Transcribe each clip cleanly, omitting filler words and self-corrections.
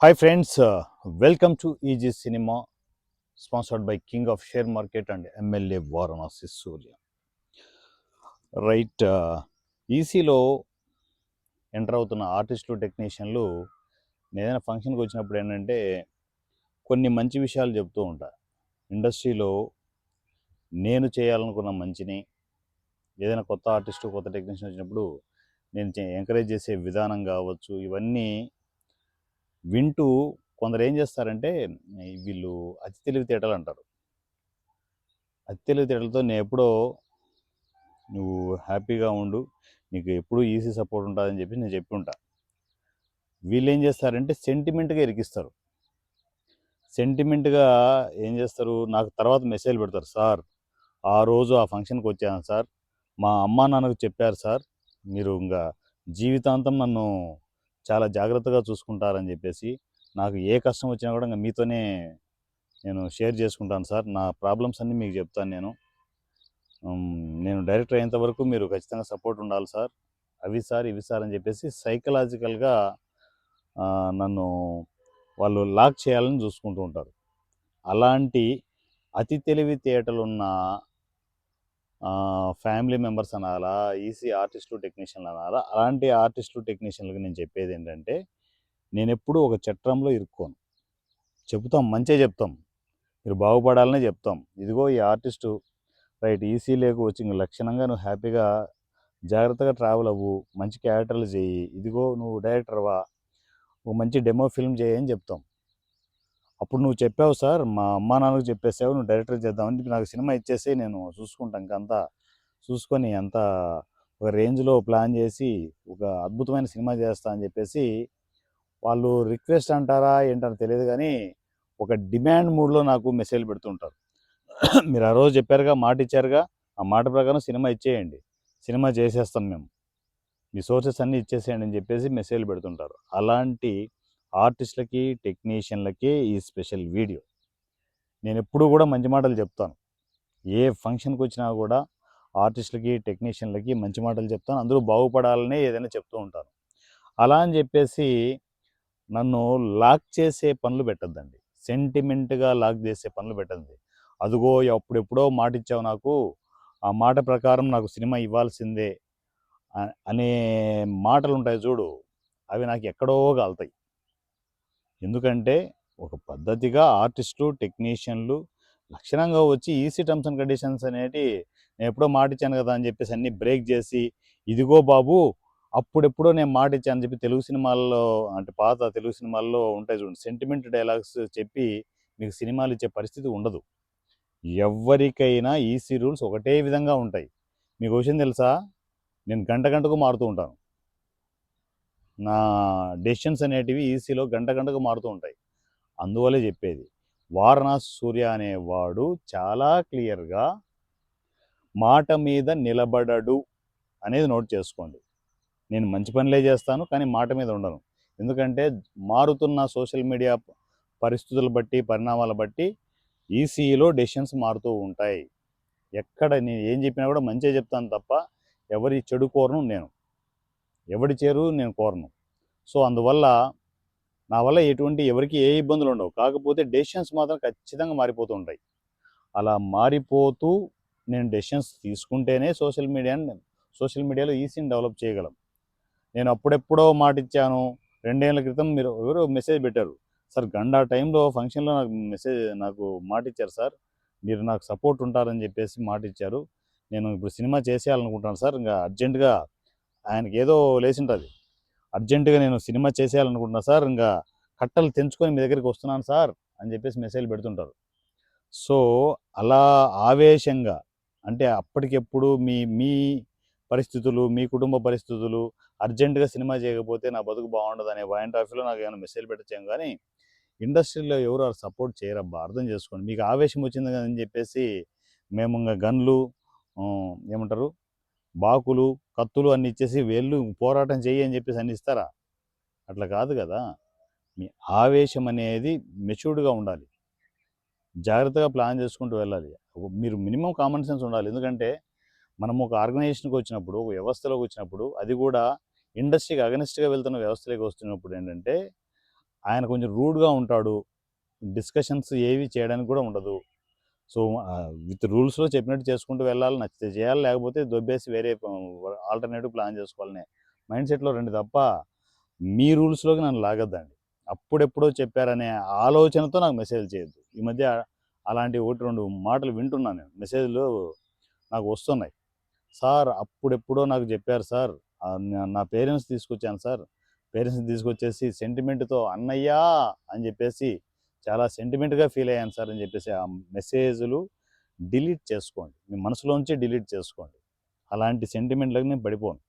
Hi friends, welcome to EG Cinema, sponsored by King of Share Market and MLA Varanasi Surya. Right, ఈసీలో enter అవుతున్న ఆర్టిస్టులు టెక్నీషియన్లు నేను ఏదైనా ఫంక్షన్కి వచ్చినప్పుడు ఏంటంటే కొన్ని మంచి విషయాలు చెప్తూ ఉంటా. ఇండస్ట్రీలో నేను చేయాలనుకున్న మంచిని ఏదైనా కొత్త ఆర్టిస్టు కొత్త టెక్నీషియన్ వచ్చినప్పుడు నేను ఎంకరేజ్ చేసే విధానం కావచ్చు, ఇవన్నీ వింటూ కొందరు ఏం చేస్తారంటే వీళ్ళు అతి తెలివితేటలు అంటారు. అతి తెలివితేటలతో నేను ఎప్పుడో నువ్వు హ్యాపీగా ఉండు, నీకు ఎప్పుడూ ఈసీ సపోర్ట్ ఉంటుందని చెప్పి నేను చెప్పి ఉంటా. వీళ్ళు ఏం చేస్తారంటే సెంటిమెంట్గా ఇరికిస్తారు. సెంటిమెంట్గా ఏం చేస్తారు, నాకు తర్వాత మెసేజ్ పెడతారు, సార్ ఆ రోజు ఆ ఫంక్షన్కి వచ్చాను సార్, మా అమ్మా నాన్నకు చెప్పారు సార్, మీరు ఇంకా జీవితాంతం నన్ను చాలా జాగ్రత్తగా చూసుకుంటారని చెప్పేసి, నాకు ఏ కష్టం వచ్చినా కూడా ఇంకా మీతోనే నేను షేర్ చేసుకుంటాను సార్, నా ప్రాబ్లమ్స్ అన్నీ మీకు చెప్తాను నేను డైరెక్టర్ అయ్యేంత వరకు మీరు ఖచ్చితంగా సపోర్ట్ ఉండాలి సార్, అవి సార్ ఇవి సార్ అని చెప్పేసి సైకలాజికల్గా నన్ను వాళ్ళు లాక్ చేయాలని చూసుకుంటూ ఉంటారు. అలాంటి అతి తెలివితేటలున్న ఫ్యామిలీ మెంబర్స్ అనాలా, ఈసీ ఆర్టిస్టులు టెక్నీషియన్లు అనాలా, అలాంటి ఆర్టిస్టులు టెక్నీషియన్లకు నేను చెప్పేది ఏంటంటే, నేను ఎప్పుడూ ఒక చట్రంలో ఇరుక్కోను. చెప్తాం, మంచిగా చెప్తాం, మీరు బాగుపడాలనే చెప్తాం. ఇదిగో ఈ ఆర్టిస్టు రైట్ ఈసీ లేకు వచ్చి ఇంక లక్షణంగా నువ్వు హ్యాపీగా జాగ్రత్తగా ట్రావెల్ అవ్వు, మంచి క్యారెక్టర్లు చేయి, ఇదిగో నువ్వు డైరెక్టర్వా, ఒక మంచి డెమో ఫిల్మ్ చేయి అని చెప్తాం. అప్పుడు నువ్వు చెప్పావు సార్, మా అమ్మా నాన్నకు చెప్పేసావు, నువ్వు డైరెక్టర్ చేద్దామని, నాకు సినిమా ఇచ్చేసి నేను చూసుకుంటాను, ఇంకంతా చూసుకొని అంతా ఒక రేంజ్లో ప్లాన్ చేసి ఒక అద్భుతమైన సినిమా చేస్తా అని చెప్పేసి వాళ్ళు రిక్వెస్ట్ అంటారా ఏంటని తెలియదు కానీ ఒక డిమాండ్ మూడ్లో నాకు మెసేజ్ పెడుతుంటారు. మీరు ఆ రోజు చెప్పారుగా, మాట ఇచ్చారుగా, ఆ మాట ప్రకారం సినిమా ఇచ్చేయండి, సినిమా చేసేస్తాం మేము, మీ సోర్సెస్ అన్నీ ఇచ్చేసేయండి అని చెప్పేసి మెసేజ్లు పెడుతుంటారు. అలాంటి ఆర్టిస్టులకి టెక్నీషియన్లకి ఈ స్పెషల్ వీడియో. నేను ఎప్పుడూ కూడా మంచి మాటలు చెప్తాను, ఏ ఫంక్షన్కి వచ్చినా కూడా ఆర్టిస్టులకి టెక్నీషియన్లకి మంచి మాటలు చెప్తాను, అందరూ బాగుపడాలనే ఏదైనా చెప్తూ ఉంటాను. అలా అని చెప్పేసి నన్ను లాక్ చేసే పనులు పెట్టద్దండి, సెంటిమెంట్గా లాక్ చేసే పనులు పెట్టద్దు. అదిగో ఎప్పుడెప్పుడో మాట ఇచ్చావు నాకు, ఆ మాట ప్రకారం నాకు సినిమా ఇవ్వాల్సిందే అనే మాటలు ఉంటాయి చూడు, అవి నాకు ఎక్కడో కాలుతాయి. ఎందుకంటే ఒక పద్ధతిగా ఆర్టిస్టు టెక్నీషియన్లు లక్షణంగా వచ్చి ఈసీ టర్మ్స్ అండ్ కండిషన్స్ అనేటి నేను ఎప్పుడో మాట ఇచ్చాను కదా అని చెప్పేసి అన్నీ బ్రేక్ చేసి, ఇదిగో బాబు అప్పుడెప్పుడో నేను మాట ఇచ్చాను అని చెప్పి తెలుగు సినిమాల్లో, అంటే పాత తెలుగు సినిమాల్లో ఉంటాయి చూడండి, సెంటిమెంట్ డైలాగ్స్ చెప్పి మీకు సినిమాలు ఇచ్చే పరిస్థితి ఉండదు. ఎవరికైనా ఈసీ రూల్స్ ఒకటే విధంగా ఉంటాయి. మీకు విషయం తెలుసా, నేను గంట గంటకు మారుతూ ఉంటాను, నా డెసిషన్స్ అనేటివి ఈసీలో గంట గంటకు మారుతూ ఉంటాయి. అందువల్లే చెప్పేది, వారణాసి సూర్య అనేవాడు చాలా క్లియర్గా మాట మీద నిలబడడు అనేది నోట్ చేసుకోండి. నేను మంచి పనులే చేస్తాను కానీ మాట మీద ఉండను. ఎందుకంటే మారుతున్న సోషల్ మీడియా పరిస్థితులు బట్టి, పరిణామాల బట్టి ఈసీలో డెసిషన్స్ మారుతూ ఉంటాయి. ఎక్కడ నేను ఏం చెప్పినా కూడా మంచిగా చెప్తాను తప్ప ఎవరి చెడు కోరను, నేను ఎవడి చేరు నేను కోరను. సో అందువల్ల నా వల్ల ఎటువంటి ఎవరికి ఏ ఇబ్బందులు ఉండవు. కాకపోతే డెసిషన్స్ మాత్రం ఖచ్చితంగా మారిపోతూ ఉంటాయి. అలా మారిపోతూ నేను డెసిషన్స్ తీసుకుంటేనే సోషల్ మీడియాలో ఈసీని డెవలప్ చేయగలం. నేను అప్పుడెప్పుడో మాట ఇచ్చాను, 2 ఏళ్ల క్రితం మీరు ఎవరో మెసేజ్ పెట్టారు, సార్ గంట టైంలో ఫంక్షన్లో నాకు మాట ఇచ్చారు సార్, మీరు నాకు సపోర్ట్ ఉంటారని చెప్పేసి మాట ఇచ్చారు, నేను ఇప్పుడు సినిమా చేసేయాలనుకుంటాను సార్, ఇంకా అర్జెంటుగా ఆయనకి ఏదో లేచింటుంది, అర్జెంటుగా నేను సినిమా చేసేయాలనుకుంటున్నాను సార్, ఇంకా కట్టలు తెంచుకొని మీ దగ్గరికి వస్తున్నాను సార్ అని చెప్పేసి మెసేజ్ పెడుతుంటారు. సో అలా ఆవేశంగా, అంటే అప్పటికెప్పుడు మీ మీ పరిస్థితులు, మీ కుటుంబ పరిస్థితులు, అర్జెంటుగా సినిమా చేయకపోతే నా బతుకు బాగుండదు అనే పాయింట్ ఆఫ్ వ్యూలో నాకు ఏమైనా మెసేజ్ పెట్టచ్చాం కానీ ఇండస్ట్రీలో ఎవరు సపోర్ట్ చేయరబ్బా, అర్థం చేసుకోండి. మీకు ఆవేశం వచ్చింది అని చెప్పేసి మేము ఇంకా గన్లు, ఏమంటారు, బాకులు, కత్తులు అన్ని ఇచ్చేసి వెళ్ళు పోరాటం చెయ్యి అని చెప్పేసి అన్ని ఇస్తారా? అట్లా కాదు కదా. మీ ఆవేశం అనేది మెచ్యూర్డ్గా ఉండాలి, జాగ్రత్తగా ప్లాన్ చేసుకుంటూ వెళ్ళాలి. మీరు మినిమం కామన్ సెన్స్ ఉండాలి. ఎందుకంటే మనం ఒక ఆర్గనైజేషన్కి వచ్చినప్పుడు, ఒక వ్యవస్థలోకి వచ్చినప్పుడు, అది కూడా ఇండస్ట్రీకి అగనిస్ట్గా వెళ్తున్న వ్యవస్థలోకి వస్తున్నప్పుడు ఏంటంటే ఆయన కొంచెం రూడ్గా ఉంటాడు, డిస్కషన్స్ ఏవి చేయడానికి కూడా ఉండదు. సో విత్ రూల్స్లో చెప్పినట్టు చేసుకుంటూ వెళ్ళాలి, నచ్చితే చేయాలి, లేకపోతే దొబ్బేసి వేరే ఆల్టర్నేటివ్ ప్లాన్ చేసుకోవాలనే మైండ్ సెట్లో రండి తప్ప మీ రూల్స్లోకి నన్ను లాగద్దండి. అప్పుడెప్పుడో చెప్పారనే ఆలోచనతో నాకు మెసేజ్ చేయొద్దు. ఈ మధ్య అలాంటి 1-2 మాటలు వింటున్నాను నేను, మెసేజ్లు నాకు వస్తున్నాయి. సార్ అప్పుడెప్పుడో నాకు చెప్పారు సార్, నా పేరెంట్స్ తీసుకొచ్చాను సార్, పేరెంట్స్ని తీసుకొచ్చేసి సెంటిమెంట్తో అన్నయ్యా అని చెప్పేసి చాలా సెంటిమెంట్గా ఫీల్ అయ్యాను సార్ అని చెప్పేసి ఆ మెసేజ్లు డిలీట్ చేసుకోండి, మీ మనసులోంచి డిలీట్ చేసుకోండి. అలాంటి సెంటిమెంట్లకు నేను పడిపోను.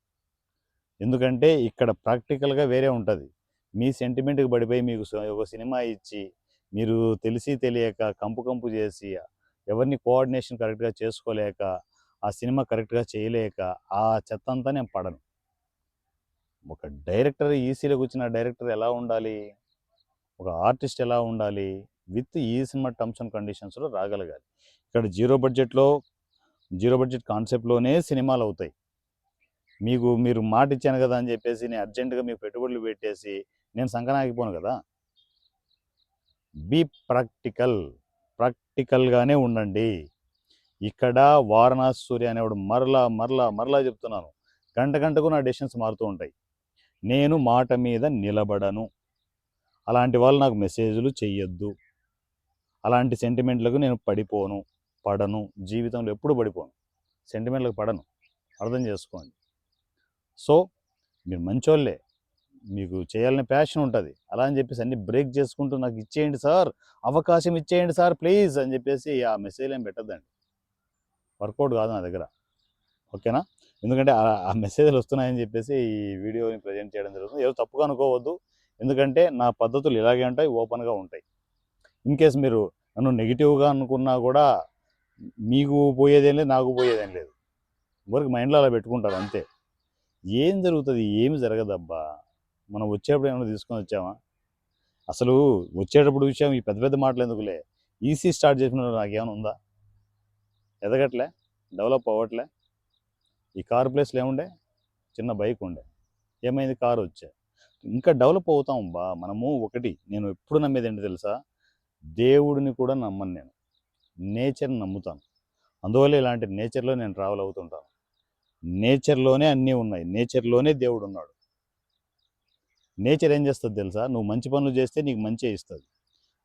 ఎందుకంటే ఇక్కడ ప్రాక్టికల్గా వేరే ఉంటుంది. మీ సెంటిమెంట్కి పడిపోయి మీకు ఒక సినిమా ఇచ్చి మీరు తెలిసి తెలియక కంపు కంపు చేసి ఎవరిని కోఆర్డినేషన్ కరెక్ట్గా చేసుకోలేక ఆ సినిమా కరెక్ట్గా చేయలేక ఆ చెత్త అంతా నేను పడను. ఒక డైరెక్టర్, ఈసీలోకి వచ్చిన డైరెక్టర్ ఎలా ఉండాలి, ఒక ఆర్టిస్ట్ ఎలా ఉండాలి, విత్ ఈ సినిమా టర్మ్స్ అండ్ కండిషన్స్లో రాగలగాలి. ఇక్కడ జీరో బడ్జెట్ కాన్సెప్ట్లోనే సినిమాలు అవుతాయి. మీరు మాట ఇచ్చాను కదా అని చెప్పేసి నేను అర్జెంటుగా మీకు పెట్టుబడులు పెట్టేసి నేను సంకనాగిపోను కదా. బీ ప్రాక్టికల్గానే ఉండండి. ఇక్కడ వారణాసి సూర్య అనేవాడు మరలా చెప్తున్నాను, గంటకు నా డెసిషన్స్ మారుతూ ఉంటాయి. నేను మాట మీద నిలబడను. అలాంటి వాళ్ళు నాకు మెసేజ్లు చెయ్యొద్దు. అలాంటి సెంటిమెంట్లకు నేను పడను, జీవితంలో ఎప్పుడు పడిపోను, సెంటిమెంట్లకు పడను, అర్థం చేసుకోండి. సో మీరు మంచోళ్ళే, మీకు చేయాలనే ప్యాషన్ ఉంటుంది, అలా అని చెప్పేసి అన్ని బ్రేక్ చేసుకుంటూ నాకు ఇచ్చేయండి సార్, అవకాశం ఇచ్చేయండి సార్ ప్లీజ్ అని చెప్పేసి ఆ మెసేజ్ ఏం పెట్టద్దండి, వర్కౌట్ కాదు నా దగ్గర. ఓకేనా? ఎందుకంటే ఆ మెసేజ్లు వస్తున్నాయని చెప్పేసి ఈ వీడియోని ప్రజెంట్ చేయడం జరుగుతుంది. ఎవరు తప్పుగా అనుకోవద్దు, ఎందుకంటే నా పద్ధతులు ఇలాగే ఉంటాయి, ఓపెన్గా ఉంటాయి. ఇన్ కేస్ మీరు నన్ను నెగిటివ్గా అనుకున్నా కూడా మీకు పోయేదేం లేదు, నాకు పోయేదేం లేదు. ఊరికి మైండ్లో అలా పెట్టుకుంటారు అంతే. ఏం జరుగుతుంది? ఏమి జరగదబ్బా. మనం వచ్చేటప్పుడు ఏమైనా తీసుకొని వచ్చామా? అసలు వచ్చేటప్పుడు విషయం ఈ పెద్ద పెద్ద మాటలు ఎందుకులే, ఈసీ స్టార్ట్ చేసిన నాకేమైనా ఉందా? ఎదగట్లే, డెవలప్ అవ్వట్లే. ఈ కారు ప్లేస్లో ఏముండే, చిన్న బైక్ ఉండే, ఏమైంది, కారు వచ్చా. ఇంకా డెవలప్ అవుతాం బా మనము. ఒకటి నేను ఎప్పుడు నమ్మేది ఏంటి తెలుసా, దేవుడిని కూడా నమ్మను నేను, నేచర్ని నమ్ముతాను. అందువల్ల ఇలాంటి నేచర్లో నేను ట్రావెల్ అవుతుంటాను. నేచర్లోనే అన్నీ ఉన్నాయి, నేచర్లోనే దేవుడు ఉన్నాడు. నేచర్ ఏం చేస్తుంది తెలుసా, నువ్వు మంచి పనులు చేస్తే నీకు మంచే ఇస్తుంది,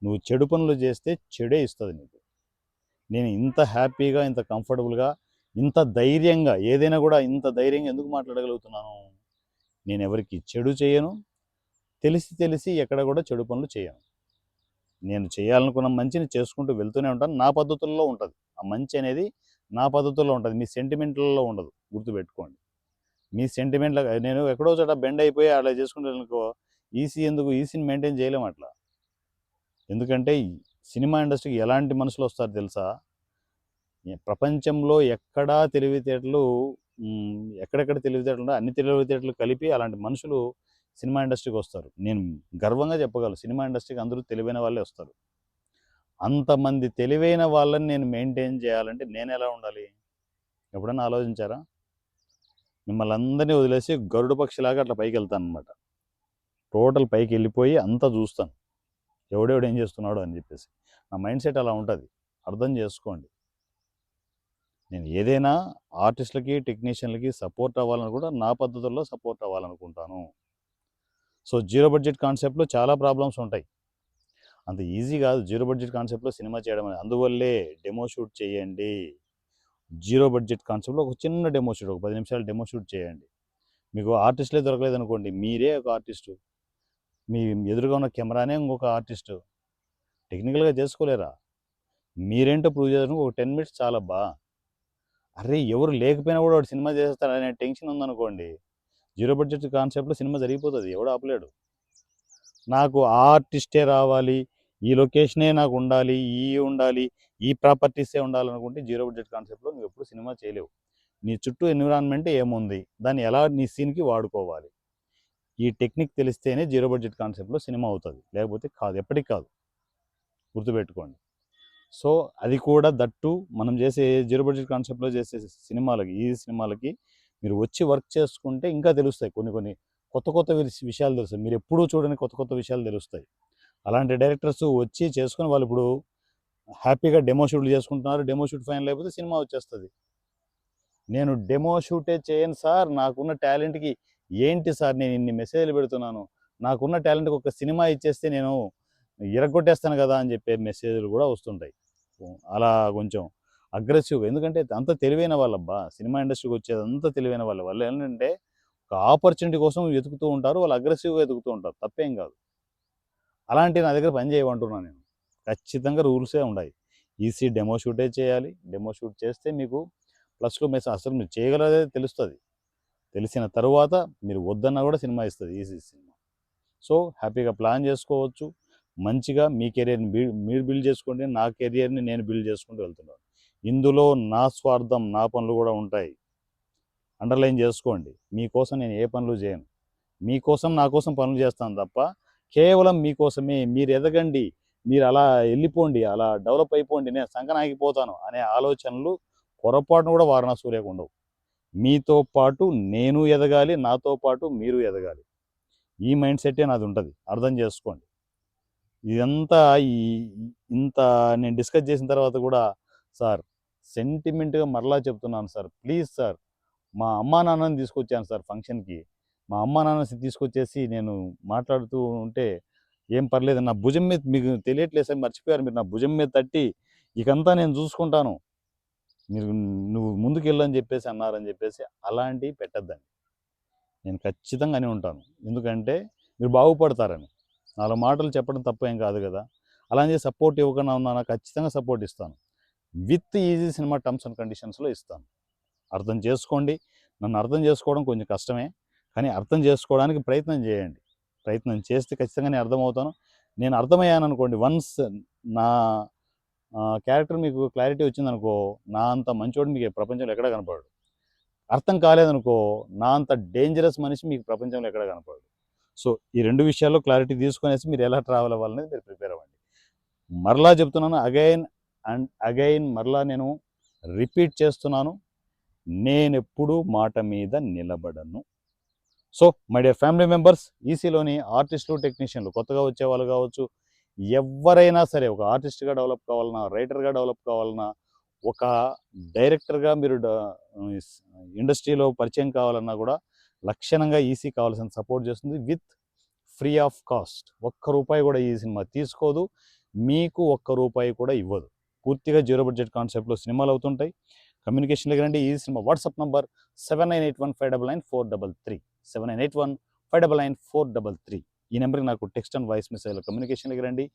నువ్వు చెడు పనులు చేస్తే చెడే ఇస్తుంది నీకు. నేను ఇంత హ్యాపీగా, ఇంత కంఫర్టబుల్గా, ఇంత ధైర్యంగా, ఏదైనా కూడా ఇంత ధైర్యంగా ఎందుకు మాట్లాడగలుగుతున్నాను, నేను ఎవరికి చెడు చేయను, తెలిసి ఎక్కడ కూడా చెడు పనులు చేయను. నేను చేయాలనుకున్న మంచిని చేసుకుంటూ వెళ్తూనే ఉంటాను, నా పద్ధతుల్లో ఉంటుంది. ఆ మంచి అనేది నా పద్ధతుల్లో ఉంటుంది, మీ సెంటిమెంట్లలో ఉండదు, గుర్తుపెట్టుకోండి. మీ సెంటిమెంట్ల నేను ఎక్కడో చోట బెండ్ అయిపోయి అలా చేసుకుంటాను అనుకో, ఈసీని మెయింటైన్ చేయలేము అట్లా. ఎందుకంటే సినిమా ఇండస్ట్రీకి ఎలాంటి మనుషులు వస్తారు తెలుసా, ప్రపంచంలో ఎక్కడా తెలివితేటలు, ఎక్కడెక్కడ తెలివితేటలు ఉంటే అన్ని తెలివితేటలు కలిపి అలాంటి మనుషులు సినిమా ఇండస్ట్రీకి వస్తారు. నేను గర్వంగా చెప్పగలను, సినిమా ఇండస్ట్రీకి అందరూ తెలివైన వాళ్ళే వస్తారు. అంతమంది తెలివైన వాళ్ళని నేను మెయింటైన్ చేయాలంటే నేను ఎలా ఉండాలి, ఎప్పుడన్నా ఆలోచించారా? మిమ్మల్ని అందరినీ వదిలేసి గరుడ పక్షిలాగా అట్లా పైకి వెళ్తాను అనమాట. టోటల్ పైకి వెళ్ళిపోయి అంతా చూస్తాను, ఎవడెవడు ఏం చేస్తున్నాడు అని చెప్పేసి. నా మైండ్ సెట్ అలా ఉంటుంది, అర్థం చేసుకోండి. నేను ఏదైనా ఆర్టిస్టులకి, టెక్నీషియన్లకి సపోర్ట్ అవ్వాలని కూడా నా పద్ధతుల్లో సపోర్ట్ అవ్వాలనుకుంటాను. సో జీరో బడ్జెట్ కాన్సెప్ట్లో చాలా ప్రాబ్లమ్స్ ఉంటాయి, అంత ఈజీ కాదు జీరో బడ్జెట్ కాన్సెప్ట్లో సినిమా చేయడం అనేది. అందువల్లే డెమో షూట్ చేయండి. జీరో బడ్జెట్ కాన్సెప్ట్లో ఒక చిన్న డెమో షూట్, ఒక 10 నిమిషాలు డెమో షూట్ చేయండి. మీకు ఆర్టిస్టులే దొరకలేదు అనుకోండి, మీరే ఒక ఆర్టిస్టు, మీ ఎదురుగా ఉన్న కెమెరానే ఇంకొక ఆర్టిస్టు, టెక్నికల్గా చేసుకోలేరా? మీరేంటో ప్రూవ్ చేయడానికి ఒక 10 మినిట్స్ చాలబ్బా. అరే ఎవరు లేకపోయినా కూడా వాడు సినిమా చేస్తాడనే టెన్షన్ ఉందనుకోండి, జీరో బడ్జెట్ కాన్సెప్ట్లో సినిమా జరిగిపోతుంది, ఎవడు ఆపలేడు. నాకు ఆర్టిస్టే రావాలి, ఈ లొకేషనే నాకు ఉండాలి, ఈ ప్రాపర్టీసే ఉండాలనుకుంటే జీరో బడ్జెట్ కాన్సెప్ట్లో నువ్వు ఎప్పుడు సినిమా చేయలేవు. నీ చుట్టూ ఎన్విరాన్మెంట్ ఏముంది, దాన్ని ఎలా నీ సీన్కి వాడుకోవాలి, ఈ టెక్నిక్ తెలిస్తేనే జీరో బడ్జెట్ కాన్సెప్ట్లో సినిమా అవుతుంది, లేకపోతే కాదు, ఎప్పటికి కాదు, గుర్తుపెట్టుకోండి. సో అది కూడా దట్టు మనం చేసే జీరో బడ్జెట్ కాన్సెప్ట్లో చేసే సినిమాలకి, ఈ సినిమాలకి మీరు వచ్చి వర్క్ చేసుకుంటే ఇంకా తెలుస్తాయి కొన్ని కొత్త కొత్త విషయాలు తెలుస్తాయి. మీరు ఎప్పుడూ చూడని కొత్త కొత్త విషయాలు తెలుస్తాయి. అలాంటి డైరెక్టర్స్ వచ్చి చేసుకొని వాళ్ళు ఇప్పుడు హ్యాపీగా డెమో షూట్లు చేసుకుంటున్నారు. డెమో షూట్ ఫైనల్ అయిపోతే సినిమా వచ్చేస్తుంది. నేను డెమో షూటే చేయను సార్, నాకున్న టాలెంట్కి ఏంటి సార్ నేను ఇన్ని మెసేజ్లు పెడుతున్నాను, నాకున్న టాలెంట్కి ఒక సినిమా ఇచ్చేస్తే నేను ఇరగొట్టేస్తాను కదా అని చెప్పే మెసేజ్లు కూడా వస్తుంటాయి. అలా కొంచెం అగ్రెసివ్గా, ఎందుకంటే అంత తెలివైన వాళ్ళబ్బా, సినిమా ఇండస్ట్రీకి వచ్చేది అంత తెలివైన వాళ్ళు ఏంటంటే ఒక ఆపర్చునిటీ కోసం వెతుకుతూ ఉంటారు, వాళ్ళు అగ్రెసివ్గా వెతుకుతూ ఉంటారు, తప్పేం కాదు. అలాంటి నా దగ్గర పని చేయమంటున్నాను నేను. ఖచ్చితంగా రూల్సే ఉన్నాయి. ఈసీ డెమో షూటే చేయాలి. డెమో షూట్ చేస్తే మీకు ప్లస్లో మెసేజ్ అసలు మీరు చేయగలదే తెలుస్తుంది. తెలిసిన తరువాత మీరు వద్దన్నా కూడా సినిమా ఇస్తుంది ఈసీ సినిమా. సో హ్యాపీగా ప్లాన్ చేసుకోవచ్చు. మంచిగా మీ కెరియర్ని మీరు బిల్డ్ చేసుకోండి, నా కెరియర్ని నేను బిల్డ్ చేసుకుంటూ వెళ్తున్నాను. ఇందులో నా స్వార్థం, నా పనులు కూడా ఉంటాయి. అండర్లైన్ చేసుకోండి. మీకోసం నేను ఏ పనులు చేయను. మీకోసం నా కోసం పనులు చేస్తాను తప్ప కేవలం మీకోసమే. మీరు ఎదగండి, మీరు అలా వెళ్ళిపోండి, అలా డెవలప్ అయిపోండి, నేను సంకనాగిపోతాను అనే ఆలోచనలు పొరపాటును కూడా వారణా సూర్యకు ఉండవు. మీతో పాటు నేను ఎదగాలి, నాతో పాటు మీరు ఎదగాలి. ఈ మైండ్ సెట్టే నాది ఉంటుంది. అర్థం చేసుకోండి. ఇదంతా ఇంత నేను డిస్కస్ చేసిన తర్వాత కూడా సార్ సెంటిమెంట్గా మరలా చెప్తున్నాను సార్, ప్లీజ్ సార్, మా అమ్మా నాన్నని తీసుకొచ్చాను సార్ ఫంక్షన్కి. మా అమ్మా నాన్న తీసుకొచ్చేసి నేను మాట్లాడుతూ ఉంటే ఏం పర్లేదు, నా భుజం మీద, మీకు తెలియట్లేదు సార్, మర్చిపోయారు మీరు, నా భుజం మీద తట్టి ఇకంతా నేను చూసుకుంటాను, మీరు నువ్వు ముందుకు వెళ్ళని చెప్పేసి అన్నారని చెప్పేసి అలాంటివి పెట్టద్దండి. నేను ఖచ్చితంగా అని ఉంటాను, ఎందుకంటే మీరు బాగుపడతారని. 4 మాటలు చెప్పడం తప్పేం కాదు కదా. అలాగే సపోర్ట్ ఇవ్వకుండా ఉన్నాను, ఖచ్చితంగా సపోర్ట్ ఇస్తాను. With easy cinema terms and కండిషన్స్లో ఇస్తాను. అర్థం చేసుకోండి. నన్ను అర్థం చేసుకోవడం కొంచెం కష్టమే, కానీ అర్థం చేసుకోవడానికి ప్రయత్నం చేయండి. ప్రయత్నం చేస్తే ఖచ్చితంగా నేను అర్థమవుతాను. నేను అర్థమయ్యాను అనుకోండి, వన్స్ నా క్యారెక్టర్ మీకు క్లారిటీ వచ్చిందనుకో, నా అంత మంచోడు మీకు ప్రపంచంలో ఎక్కడ కనపడడు. అర్థం కాలేదనుకో, నా అంత డేంజరస్ మనిషి మీకు ప్రపంచంలో ఎక్కడ కనపడడు. సో ఈ 2 విషయాల్లో క్లారిటీ తీసుకునేసి మీరు ఎలా ట్రావెల్ అవ్వాలనేది మీరు ప్రిపేర్ అవ్వండి. మరలా చెప్తున్నాను, అగైన్ అండ్ అగైన్ మరలా నేను రిపీట్ చేస్తున్నాను, నేనెప్పుడు మాట మీద నిలబడను. So my dear family members, ఈసీలోని ఆర్టిస్టులు, టెక్నీషియన్లు, కొత్తగా వచ్చేవాళ్ళు కావచ్చు, ఎవరైనా సరే, ఒక ఆర్టిస్ట్గా డెవలప్ కావాలన్నా, రైటర్గా డెవలప్ కావాలన్నా, ఒక డైరెక్టర్గా మీరు ఇండస్ట్రీలో పరిచయం కావాలన్నా కూడా లక్షణంగా ఈసీ కావాల్సిన సపోర్ట్ చేస్తుంది, విత్ ఫ్రీ ఆఫ్ కాస్ట్. ₹1 కూడా ఈ సినిమా తీసుకోదు, మీకు ₹1 కూడా ఇవ్వదు. పూర్తిగా జీరో బడ్జెట్ కాన్సెప్ట్లో సినిమాలు అవుతుంటాయి. కమ్యూనికేషన్లోకి రండి. ఈ సినిమా వాట్సాప్ నంబర్ 7981599433 7981599433. ఈ నెంబర్కి నాకు టెక్స్ట్ అండ్ వాయిస్ మెసేజ్లో కమ్యూనికేషన్లోకి రండి.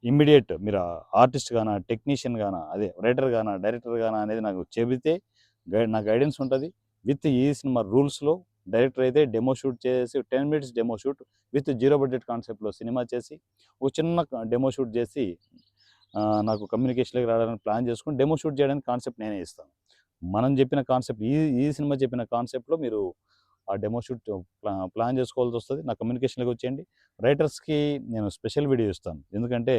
ఇమ్మీడియట్ మీరు ఆర్టిస్ట్ గానా, టెక్నీషియన్ గానా, అదే రైటర్ గానా, డైరెక్టర్ గానా అనేది నాకు చెబితే నా గైడెన్స్ ఉంటుంది. విత్ ఈ సినిమా రూల్స్లో డైరెక్టర్ అయితే డెమో షూట్ చేసి 10 minutes demo shoot with zero budget కాన్సెప్ట్లో సినిమా చేసి ఒక చిన్న డెమో షూట్ చేసి నాకు కమ్యూనికేషన్లోకి రావడానికి ప్లాన్ చేసుకుని డెమో షూట్ చేయడానికి కాన్సెప్ట్ నేనే ఇస్తాను. మనం చెప్పిన కాన్సెప్ట్, ఈ సినిమా చెప్పిన కాన్సెప్ట్లో మీరు ఆ డెమో షూట్ ప్లాన్ చేసుకోవాల్సి వస్తుంది. నా కమ్యూనికేషన్లోకి వచ్చేయండి. రైటర్స్కి నేను స్పెషల్ వీడియో ఇస్తాను, ఎందుకంటే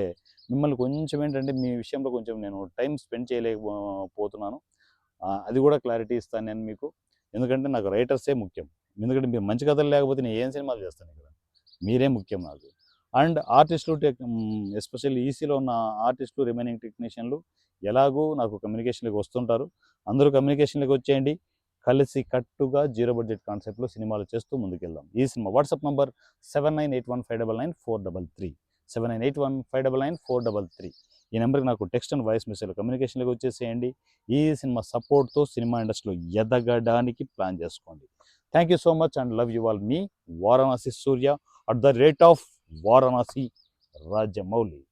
మిమ్మల్ని కొంచెం ఏంటంటే మీ విషయంలో కొంచెం నేను టైం స్పెండ్ చేయలేకపోతున్నాను. అది కూడా క్లారిటీ ఇస్తాను నేను మీకు, ఎందుకంటే నాకు రైటర్సే ముఖ్యం. ఎందుకంటే మీరు మంచి కథలు లేకపోతే నేను ఏం సినిమాలు చేస్తాను ఇక్కడ, మీరే ముఖ్యం నాకు. అండ్ ఆర్టిస్టులు, ఎస్పెషల్లీ ఈసీలో ఉన్న ఆర్టిస్టులు, రిమైనింగ్ టెక్నీషియన్లు ఎలాగూ నాకు కమ్యూనికేషన్లోకి వస్తుంటారు. అందరూ కమ్యూనికేషన్లోకి వచ్చేయండి. కలిసి కట్టుగా జీరో బడ్జెట్ కాన్సెప్ట్లో సినిమాలు చేస్తూ ముందుకెళ్దాం. ఈ సినిమా వాట్సాప్ నంబర్ 7981599433 7981599433. ఈ నెంబర్కి నాకు టెక్స్ట్ అండ్ వాయిస్ మెసేజ్ కమ్యూనికేషన్లోకి వచ్చేసేయండి. ఈ సినిమా సపోర్ట్తో సినిమా ఇండస్ట్రీలో ఎదగడానికి ప్లాన్ చేసుకోండి. Thank you so much and love you all. Me Varanasi Surya, at the rate of Varanasi Rajamouli.